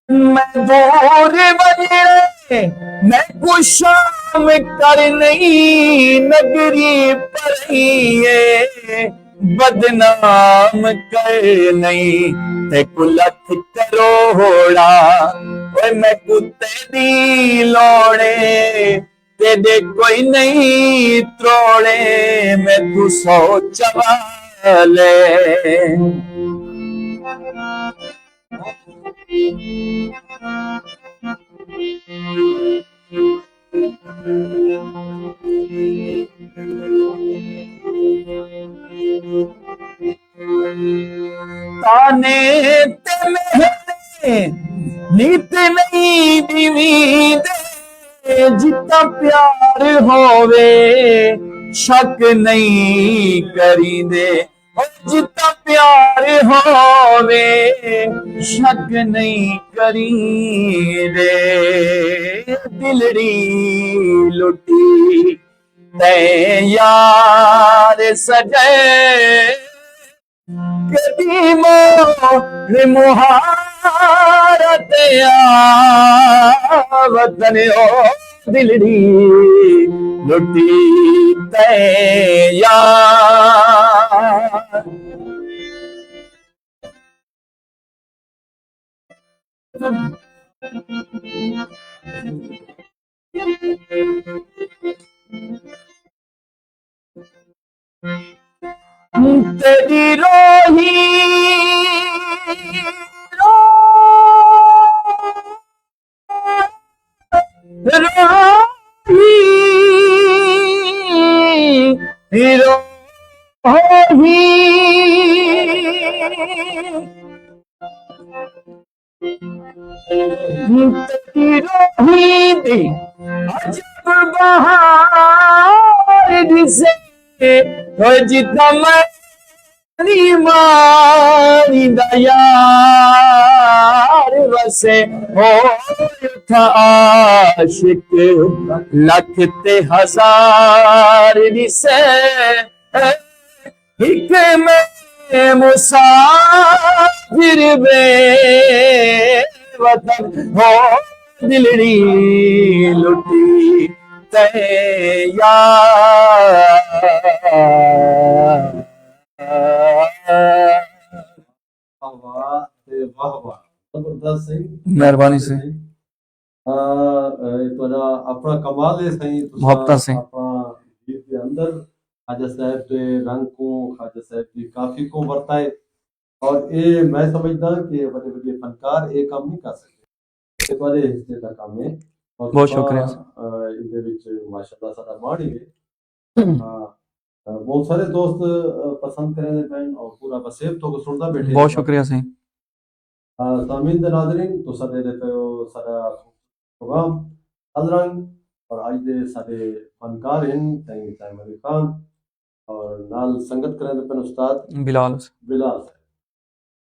मैं दूर वजरे मैं कुछ शाम कर नहीं, नगरी पर बदनाम कर नहीं, ते कुलख करोड़ा ओए मैं कुत्ते दी लोड़े, तेरे कोई नहीं त्रोड़े मैं तू सोच वाले। ताने ते मेहने नीत नहीं दीवी दे, जितना प्यार होवे शक नहीं करी दे, जितना प्यार होवे शक नहीं करी दे। दिलड़ी लुटी ते यार सजे, कदीमो मुहारत वतन ओ दिलड़ी लुटी ते यार। तेरी रोही रोही रोही तेरी रोही दे अजब बहार जिसे जितना मैं मारी दयार वसे हो था आशिक लख ते हजार दिसे, एक में मुसाफिर बे वतन हो दिलड़ी लुटी ते यार। वाह ते वाह वाह जबरदस्त सही मेहरबानी से ਤੁਹਾਡਾ ਆਪਣਾ ਕਮਾਲ ਹੈ ਸਹੀ ਮੁਹੱਬਤਾਂ से ਆਪਣਾ ਗੀਤ ਦੇ ਅੰਦਰ ਖਾਜਾ ਸਾਹਿਬ ਦੇ ਰੰਗ को खाजा साहब की काफी को ਵਰਤਾਏ ਔਰ ਇਹ ਮੈਂ ਸਮਝਦਾ ਕਿ ਵੱਡੇ ਵੱਡੇ ਫਨਕਾਰ ਇਹ ਕੰਮ ਨਹੀਂ ਕਰ ਸਕਦੇ, ਇਹ ਬੜੇ ਹਿੱਸੇ ਦਾ ਕੰਮ ਹੈ। ਔਰ ਬਹੁਤ ਸ਼ੁਕਰੀਆ ਇਹਦੇ ਵਿੱਚ ਮਾਸ਼ਾਅੱਲਾ ਸਾਡਾ ਮਾਣ ਹੀ ਹੈ। हाँ बहुत सारे दोस्त पसंद करेंगे बहन और पूरा वसेब तो सुनता बैठे बहुत शुक्रिया से सामीन दे नाज़रीन तो साडे दे पे सारा प्रोग्राम चल रहा और आज दे साडे फनकार हैं तई टाइम अली खान और नाल संगत करें पे उस्ताद बिलाल बिलाल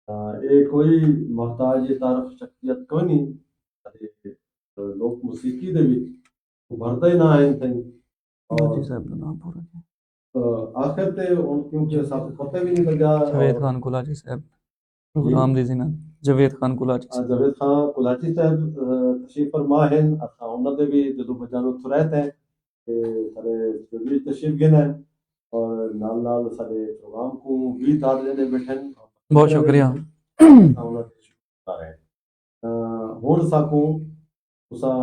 ये कोई मोहताज तारफ शख्सियत कोनी अरे लोक मौसीकी दे विच उभरदा ही ना आहिनि अथई जी और साहब का नाम पूरा क्या? आखिर ते हुन क्योंकि असांखे पतो भी नहीं लॻा जावेद और खान कुलाची साहब जी प्रोग्राम दी जिना जावेद खान कुलाची साहब जावेद खान कुलाची साहब तशरीफ फरमा आहिनि असां हुन ते बि दिलो बजानो थुराए थे कि सारे स्टूडियो तशरीफ गिन आहिनि और नाल नाल साडे प्रोग्राम को भी दाद देने बैठे हैं बहुत शुक्रिया असां हुन ते शुक्र आहे हुन साकूं तुसां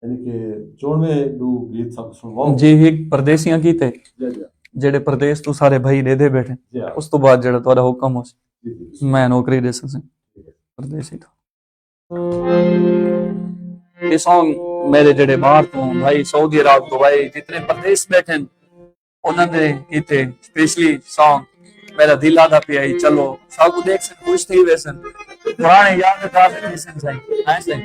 यानी कि चोणवें दू गीत सब सुनवाओ जी एक परदेसियां कीते जी जी ਜਿਹੜੇ ਪ੍ਰਦੇਸ ਤੋਂ ਸਾਰੇ ਭਾਈ ਦੇ ਬੈਠੇ जी हाँ, ਉਸ ਤੋਂ ਬਾਅਦ ਜਿਹੜਾ ਤੁਹਾਡਾ ਹੁਕਮ ਹੋ जी जी ਮੈਂ ਨੌਕਰੀ ਦੇ ਸਕਾਂ ठीक है परदेसी तो ये सॉन्ग मेरे जेड़े बाहर तो भाई सऊदी अरब दुबई जितने प्रदेश बैठे हैं, उन्होंने कीते स्पेशली सॉन्ग मेरा दिल आदा पिया ही चलो साकू देख सन खुश थी वैसन पुराने याद ताज़े मिसन सही ऐसे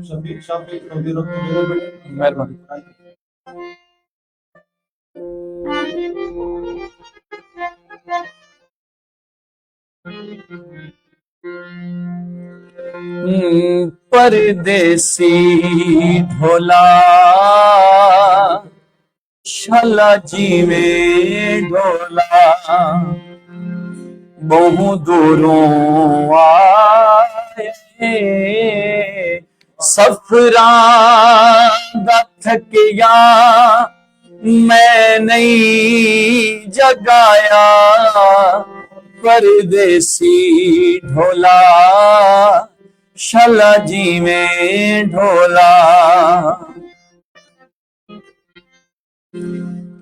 शफीक शफीक सऊदी अरब को मेरे बेटे मेहरबानी परदेसी ढोला शाला जीवे ढोला बहु दूरों आए सफरा दा थकिया मैं नहीं जगाया परदेसी ढोला शाला जी में ढोला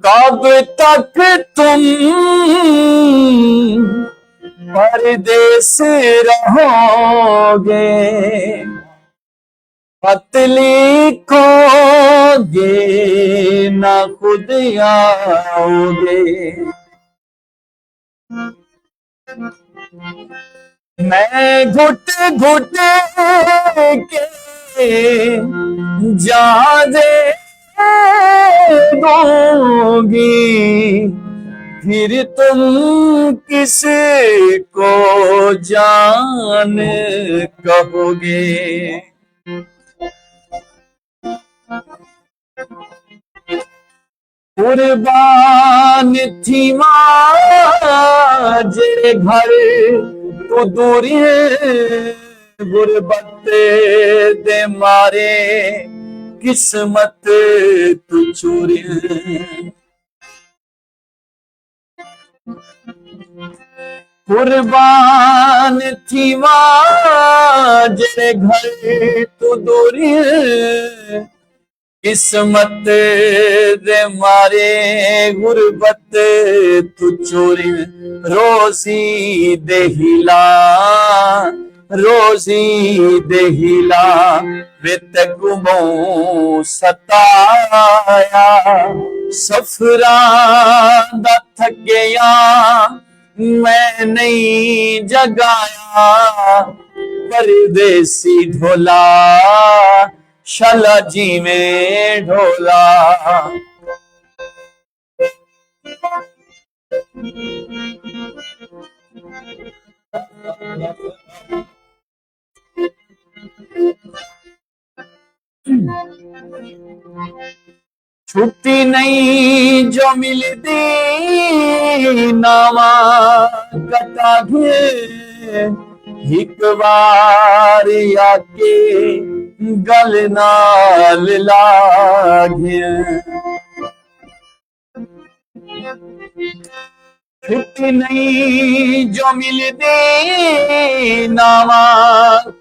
कब तक तुम परदेस रहोगे पतली खोगे ना खुद आओगे मैं घुट घुट के जादे दूंगी फिर तुम किस को जान कहोगे कुर्बान थी माँ जे घर तू दूरी गुरबत दे मारे किस्मत तू चूरी कुर्बान थी माँ जे घर तू दूरी किस्मत दे मारे गुरबत तू चोरी रोजी देहिला रोजी देहिला वित गुमो सताया सफरा दा थकिया मैं नहीं जगाया परदेसी ढोला शाला जी में ढोला छुट्टी नहीं जो मिलती नावा कटा घे एक बार आके गल नाल लागे छुट्टी नहीं जो मिलती नावा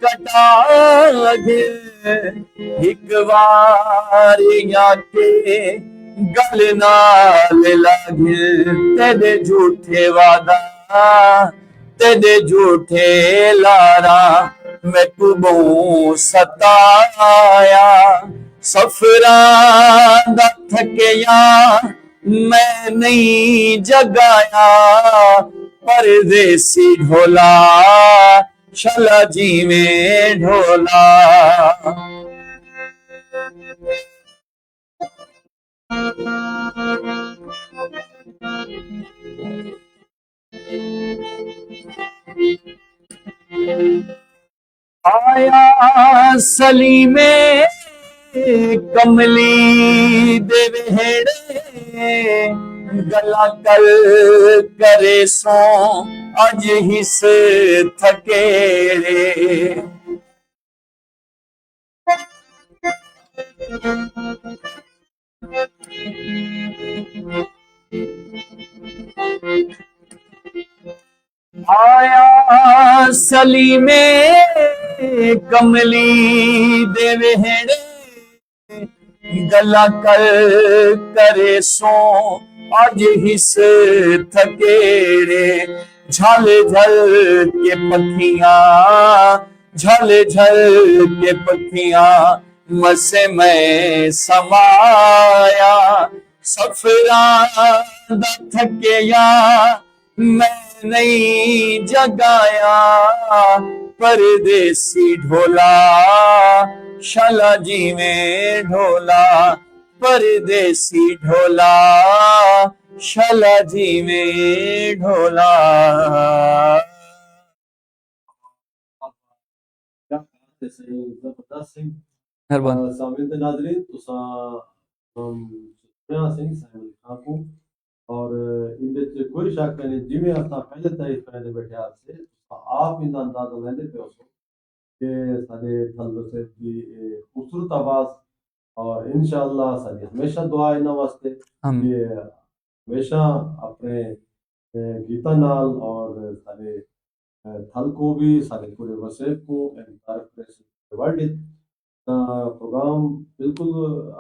कटा घे एक बार आके गल नाल लागे तेरे झूठे वादा तेरे झूठे लारा मैं कुबो सताया सफरा दा थकिया मैं नहीं जगाया परदेसी ढोला शला जी में ढोला। आया सली में कमली देवेड़े, गला कल करे सो अज हिस थकेड़े। आया सली में कमली देवेड़े, गला कर करे सो अज हिस थकेड़े। झल झल के पखियां, झल झल के पखियां मसे में समाया। सफरा दा थकेया मैं नहीं जगाया, परदेसी ढोला शला जी में ढोला। परदेसी ढोला शला जी में ढोला। जबरदस्त सिंह मेहरबानी। सामिन ते नाज़रीन तुसां सुनिया सिंह साहिब खां को और इनदे च कोई शक नहीं जिवें असां पहले तारीफ करदे बैठे से आप इंदा अंदाजा लेंदे पे हो कि साडे तलबे की खूबसूरत आवाज और इंशाअल्लाह साडी हमेशा दुआ इन्हां वास्ते कि हमेशा अपने गीता नाल और साडे थल को भी साडे पूरे वसेब को तारफ वर्ल्ड प्रोग्राम बिल्कुल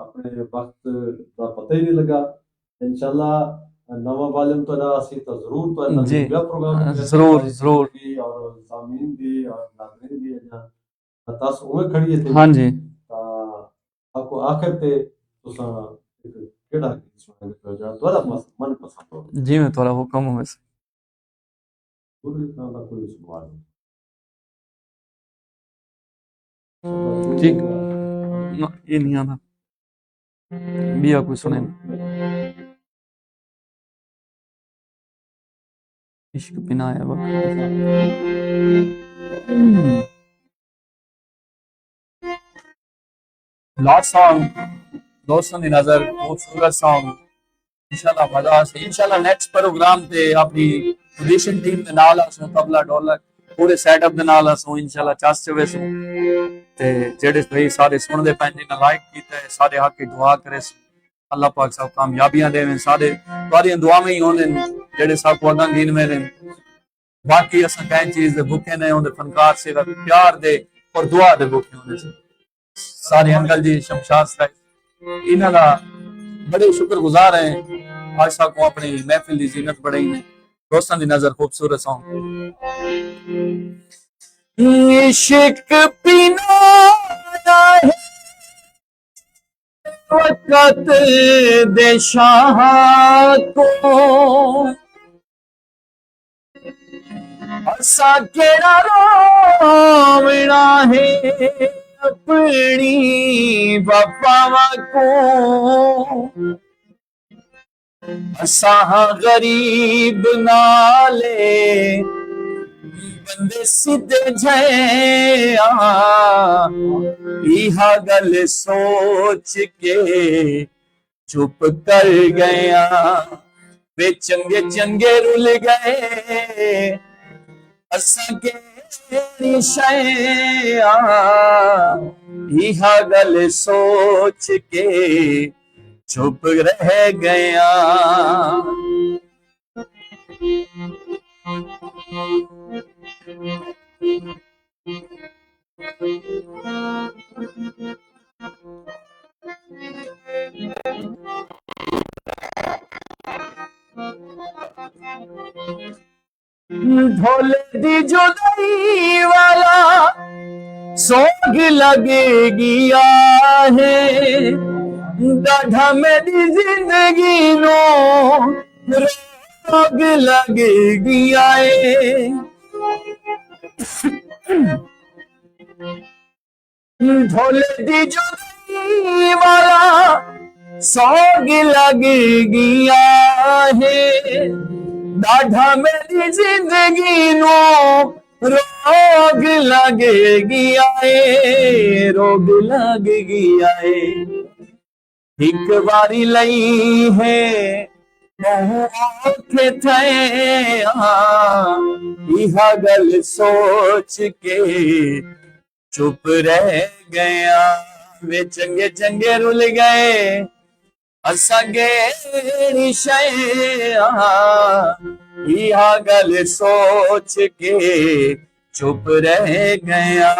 अपने वक्त का पता ही नहीं लगा। इंशाल्लाह नवा वॉल्यूम तो असी तो जरूर तो जी प्रोग्राम जरूर जरूर और सामीन भी और नाज़रीन भी तस उमें खड़ी थे। हाँ जी आपको आखिर पे तुसा केड़ा गीत सुनाएंगे तो जा द्वारा मन पसंद हो जी मैं थोड़ा हुक्म हूँ वैसे पूरी तरह का कोई सवाल ठीक ये नहीं आता बिया कोई सुने इश्क बिना है लास्ट सॉन्ग दोस्तों की नजर खूबसूरत सॉन्ग इंशाल्लाह मजा से इंशाल्लाह नेक्स्ट प्रोग्राम ते अपनी पोजीशन टीम दे नाल असो तबला ढोलक पूरे सेटअप दे नाल असो इंशाल्लाह चस चवे सो ते जेड़े भाई सारे सुनदे पैन जिन्ना लाइक कीता है सारे हक की दुआ करे अल्लाह पाक सब कामयाबियां देवे सारे तुम्हारी दुआ में ही होने जेड़े सब को अगन दिन में बाकी असा कई चीज दे भूखे ने उनके फनकार से प्यार दे और दुआ दे भूखे होने से सारे अंकल जी शमशाद साहब इन्हां दा बड़े शुक्रगुजार हैं आज साहब को अपनी महफिल की जीनत बढ़ाई ने दोस्तों की नजर खूबसूरत सॉन्ग इश्क पीना है वक़्त दे शाह को असा केड़ा रोवना है अपनी वफा को असा गरीब नाले बंदे सीधे जया इहा गल सोच के चुप कर गया वे चंगे चंगे रुल गए असा के शया इहा गल सोच के चुप रह गया ढोले दी जुदाई वाला सोग लगेगी है दाढ़ा मेरी जिंदगी नो रोग लगेगी आए ढोले दी जुदाई वाला सोग लग गया है, दाढ़ा मेरी जिंदगी नो रोग लग गया है, रोग लग गया है। एक बारी लई है थे यह गल सोच के चुप रह गया। वे चंगे चंगे रुल गए असगे शया, यह गल सोच के चुप रह गया।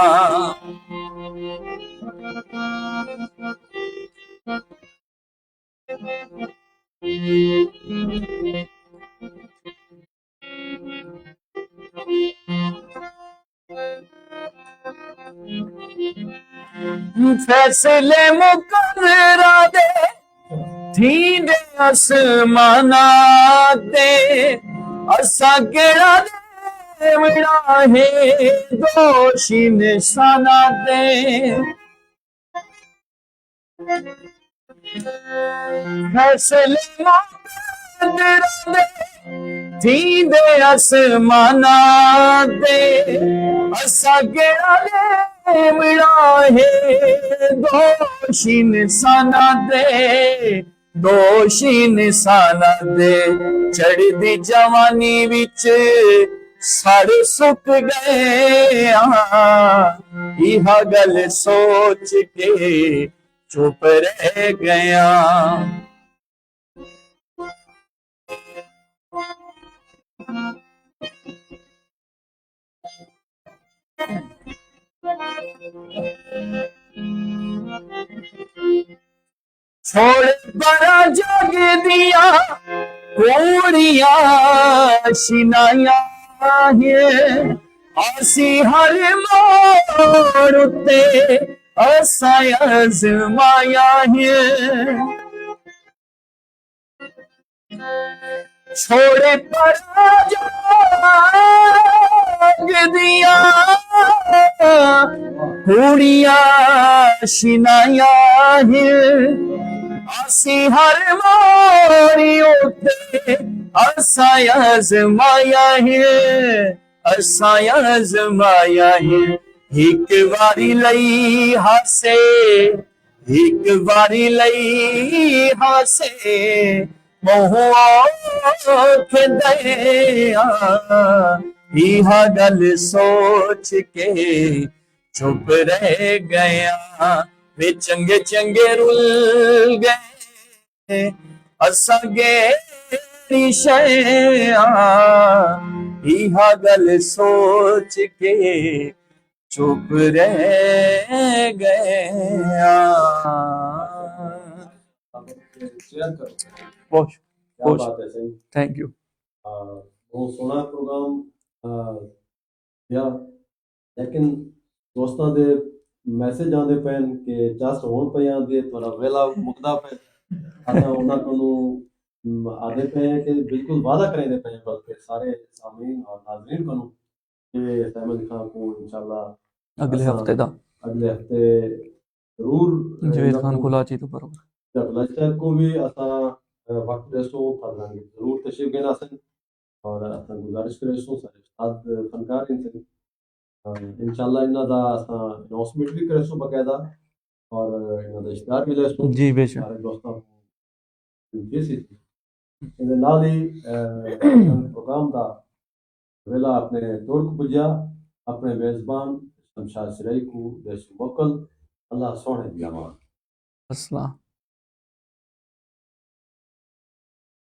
फैसले मुकर्रा दे थींदे आसमाना ते, असा केड़ा दे मिला है दोषी निशाना दे। फैसले मुकर्रा दे थींदे आसमाना ते, असा केड़ा दे मिला है दोषी निशाना दे, दोषी निशाना दे। चढ़दी जवानी विच सड़ सुक गए, यह गल सोच के चुप रह गया। छोड़ बड़ा जग दिया कोड़िया शिनाया है, आसी हर मोड़ उते असा आजमाया है। छोड़े बड़ा जग दिया कोड़िया शिनाया है, आसी हर मोरी उते असा आजमाया है, असा आजमाया है। एक बारी लई हासे, एक बारी लई हासे मोह दया, यह गल सोच के चुप रह गया। वे चंगे चंगे रुल गए असगे शया, यह गल सोच के चुप रह गया। शेयर करो, बहुत क्या बात है सही। Thank you. बहुत सोहना प्रोग्राम या, लेकिन दोस्तों दे मैसेज आते पैन कि जस्ट होन पे आते थोड़ा वेला मुकदा पे, असा उन्होंने को आते पे हैं कि बिल्कुल वादा करेंगे पे, बल्कि सारे सामीन और नाजरीन को कि सहमद खान को इंशाल्लाह अगले हफ्ते दा अगले हफ्ते जरूर जवेद खान कुलाची तो बरोबर लश्कर को भी असा वक्त देसो फरजांगे जरूर तशरीफ देना सन, और असा गुजारिश करे सो सारे उस्ताद फनकार इनसे इंशाल्लाह इन्ना दा असा अनाउंसमेंट भी करे सो बकायदा, और इन्ना दा इश्तिहार भी ले सो जी बेशक। सारे दोस्तों दिस इज इन नाल ही प्रोग्राम दा वेला अपने तौर को पुजा, अपने मेजबान शमशाद सिराई को देश मोकल, अल्लाह सोने दी अमान। अस्सलाम।